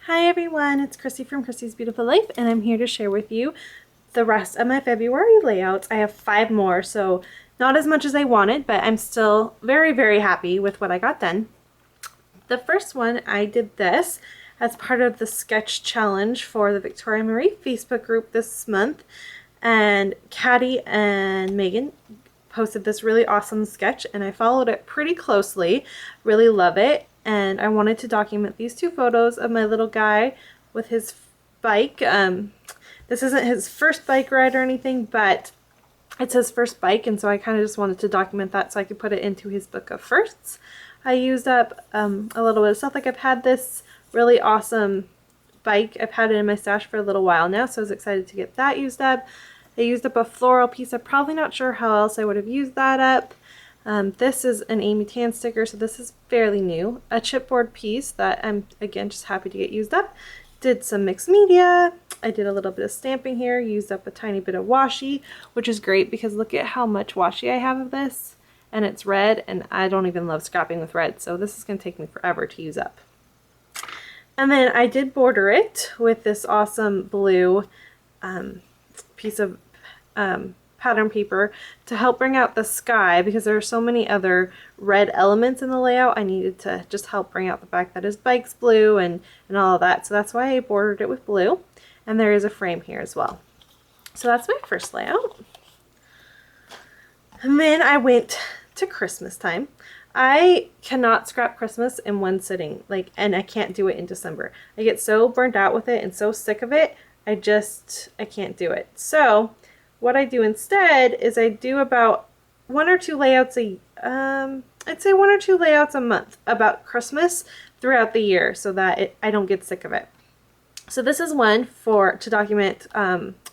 Hi everyone, it's Christy from Christy's Beautiful Life, and I'm here to share with you the rest of my February layouts. I have 5 more, so not as much as I wanted, but I'm still very, very happy with what I got done. The first one, I did this as part of the sketch challenge for the Victoria Marie Facebook group this month, and Caddy and Megan posted this really awesome sketch, and I followed it pretty closely. Really love it. And I wanted to document these 2 photos of my little guy with his bike. This isn't his first bike ride or anything, but it's his first bike, and so I kind of just wanted to document that so I could put it into his book of firsts. I used up a little bit of stuff. Like, I've had this really awesome bike. I've had it in my stash for a little while now, so I was excited to get that used up. I used up a floral piece. I'm probably not sure how else I would have used that up. This is an Amy Tan sticker, so this is fairly new. A chipboard piece that I'm, again, just happy to get used up. Did some mixed media. I did a little bit of stamping here, used up a tiny bit of washi, which is great because look at how much washi I have of this, and it's red, and I don't even love scrapping with red, so this is going to take me forever to use up. And then I did border it with this awesome blue piece of pattern paper to help bring out the sky, because there are so many other red elements in the layout. I needed to just help bring out the fact that his bike's blue and all of that. So that's why I bordered it with blue. And there is a frame here as well. So that's my first layout. And then I went to Christmas time. I cannot scrap Christmas in one sitting, and I can't do it in December. I get so burnt out with it and so sick of it. I can't do it. So what I do instead is I do about 1 or 2 layouts I'd say 1 or 2 layouts a month about Christmas throughout the year, so that I don't get sick of it. So this is one to document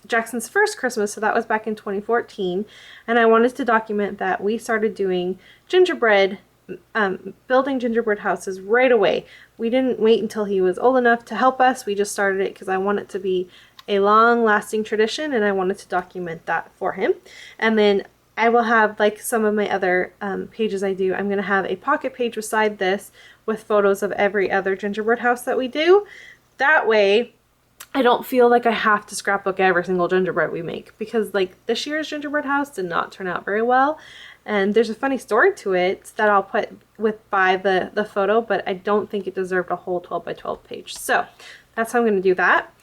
Jackson's first Christmas, so that was back in 2014, and I wanted to document that we started doing gingerbread, building gingerbread houses right away. We didn't wait until he was old enough to help us. We just started it because I want it to be a long-lasting tradition, and I wanted to document that for him. And then I will have, like some of my other pages I do, I'm going to have a pocket page beside this with photos of every other gingerbread house that we do. That way I don't feel like I have to scrapbook every single gingerbread we make, because this year's gingerbread house did not turn out very well, and there's a funny story to it that I'll put by the photo, but I don't think it deserved a whole 12 by 12 page. So that's how I'm going to do that.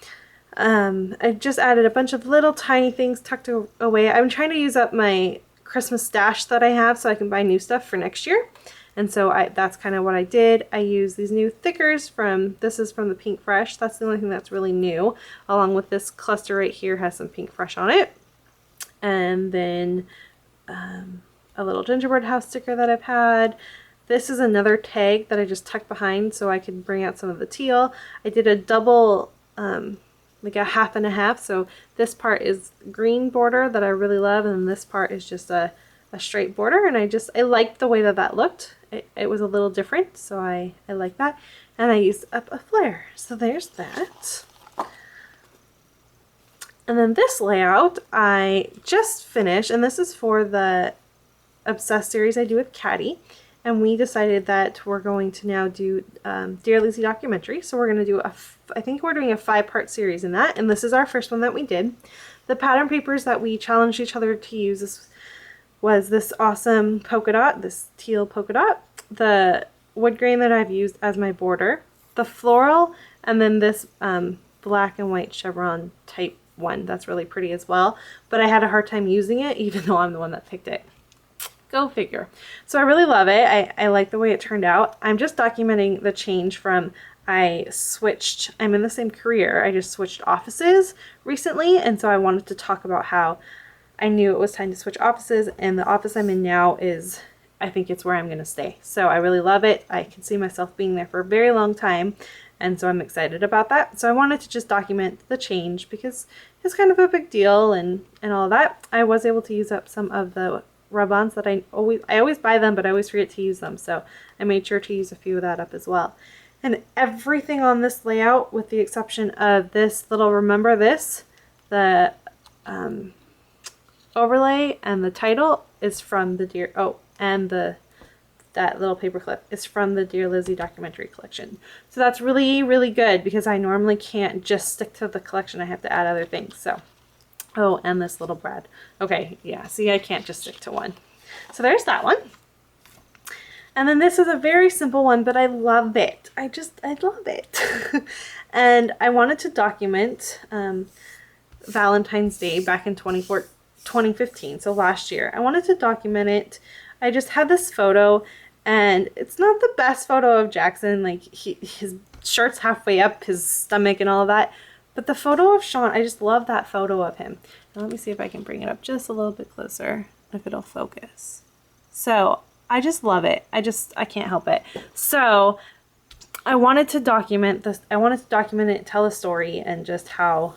I just added a bunch of little tiny things tucked away. I'm trying to use up my Christmas stash that I have so I can buy new stuff for next year. And so that's kind of what I did. I used these new thickers this is from the Pink Fresh. That's the only thing that's really new. Along with this cluster right here has some Pink Fresh on it. And then a little gingerbread house sticker that I've had. This is another tag that I just tucked behind so I could bring out some of the teal. I did a double like a half and a half, so this part is green border that I really love, and this part is just a straight border, and I liked the way that looked. It was a little different, so I like that. And I used up a flare, so there's that. And then this layout I just finished, and this is for the Obsessed series I do with Caddy. And we decided that we're going to now do Dear Lizzy documentary. So we're going to do I think we're doing a 5-part series in that. And this is our first one that we did. The pattern papers that we challenged each other to use was this awesome polka dot, this teal polka dot, the wood grain that I've used as my border, the floral, and then this black and white chevron type one. That's really pretty as well. But I had a hard time using it, even though I'm the one that picked it. Go figure. So I really love it. I like the way it turned out. I'm just documenting the change from I'm in the same career. I just switched offices recently, and so I wanted to talk about how I knew it was time to switch offices, and the office I'm in now I think it's where I'm going to stay. So I really love it. I can see myself being there for a very long time, and so I'm excited about that. So I wanted to just document the change because it's kind of a big deal and all that. I was able to use up some of the rub-ons that I always buy them, but I always forget to use them, so I made sure to use a few of that up as well. And everything on this layout, with the exception of this little remember this, the overlay and the title, is from the and the that little paper clip is from the Dear Lizzy documentary collection. So that's really, really good because I normally can't just stick to the collection. I have to add other things. So, oh, and this little Brad. Okay, yeah, see, I can't just stick to one. So there's that one. And then this is a very simple one, but I love it. I love it. And I wanted to document Valentine's Day back in 2015, so last year. I wanted to document it. I just had this photo, and it's not the best photo of Jackson. Like, his shirt's halfway up, his stomach and all of that. But the photo of Sean, I just love that photo of him. Now, let me see if I can bring it up just a little bit closer, if it'll focus. So I just love it. I can't help it. So I wanted to document this. I wanted to document it, tell a story, and just how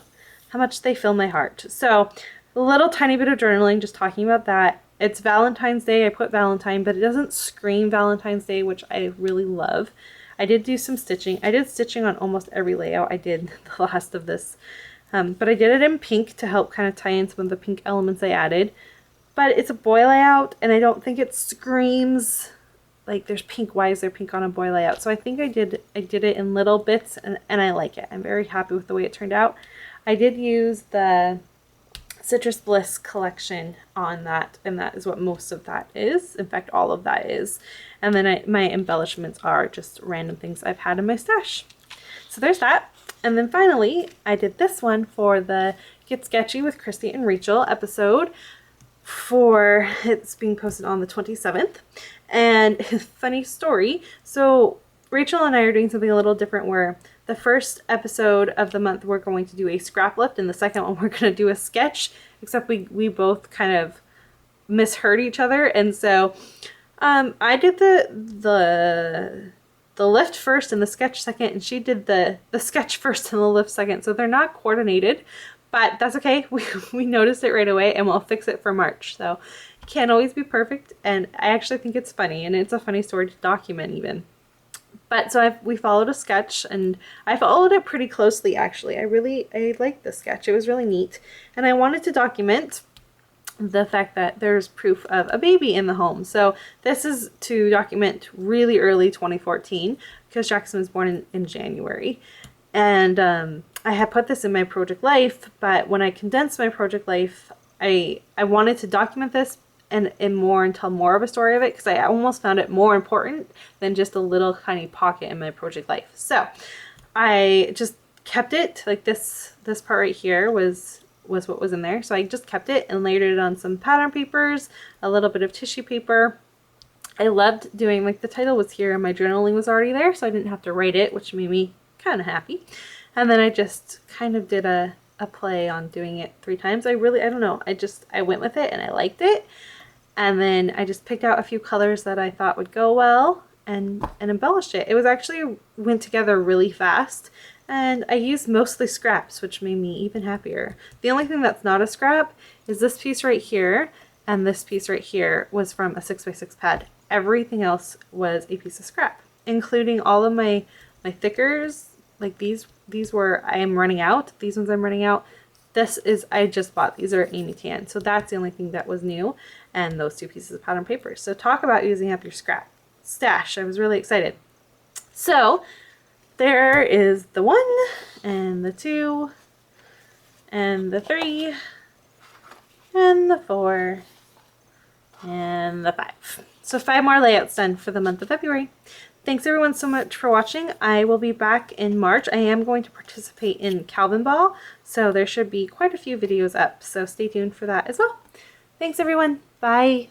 much they fill my heart. So a little tiny bit of journaling, just talking about that. It's Valentine's Day. I put Valentine, but it doesn't scream Valentine's Day, which I really love. I did do some stitching. I did stitching on almost every layout I did the last of this. But I did it in pink to help kind of tie in some of the pink elements I added. But it's a boy layout, and I don't think it screams like there's pink. Why is there pink on a boy layout? So I think I did it in little bits, and I like it. I'm very happy with the way it turned out. I did use the Citrus Bliss collection on that, and that is what most of that is. In fact, all of that is. And then my embellishments are just random things I've had in my stash. So there's that. And then finally, I did this one for the Get Sketchy with Christy and Rachel episode. It's being posted on the 27th. And funny story, so Rachel and I are doing something a little different where the first episode of the month we're going to do a scrap lift, and the second one we're going to do a sketch, except we both kind of misheard each other. And so I did the lift first and the sketch second, and she did the sketch first and the lift second. So they're not coordinated. But that's okay. We noticed it right away, and we'll fix it for March. So it can't always be perfect, and I actually think it's funny, and it's a funny story to document even. But so we followed a sketch, and I followed it pretty closely actually. I liked the sketch. It was really neat, and I wanted to document the fact that there's proof of a baby in the home. So this is to document really early 2014 because Jackson was born in January. And I had put this in my project life, but when I condensed my project life, I wanted to document this and tell more of a story of it, because I almost found it more important than just a little tiny pocket in my project life. So I just kept it, like this part right here was what was in there. So I just kept it and layered it on some pattern papers, a little bit of tissue paper. I loved doing, like, the title was here and my journaling was already there, so I didn't have to write it, which made me kind of happy. And then I just kind of did a play on doing it 3 times. I don't know, I went with it and I liked it. And then I just picked out a few colors that I thought would go well and embellished it. It was actually went together really fast, and I used mostly scraps, which made me even happier. The only thing that's not a scrap is this piece right here, and this piece right here was from a 6x6 pad. Everything else was a piece of scrap, including all of my thickers. Like these were, I am running out. These ones I'm running out. This is, I just bought. These are Amy Tan. So that's the only thing that was new. And those 2 pieces of pattern paper. So talk about using up your scrap stash. I was really excited. So there is the 1 and the 2 and the 3 and the 4 and the 5. So 5 more layouts done for the month of February. Thanks everyone so much for watching. I will be back in March. I am going to participate in Calvinball, so there should be quite a few videos up, so stay tuned for that as well. Thanks everyone. Bye.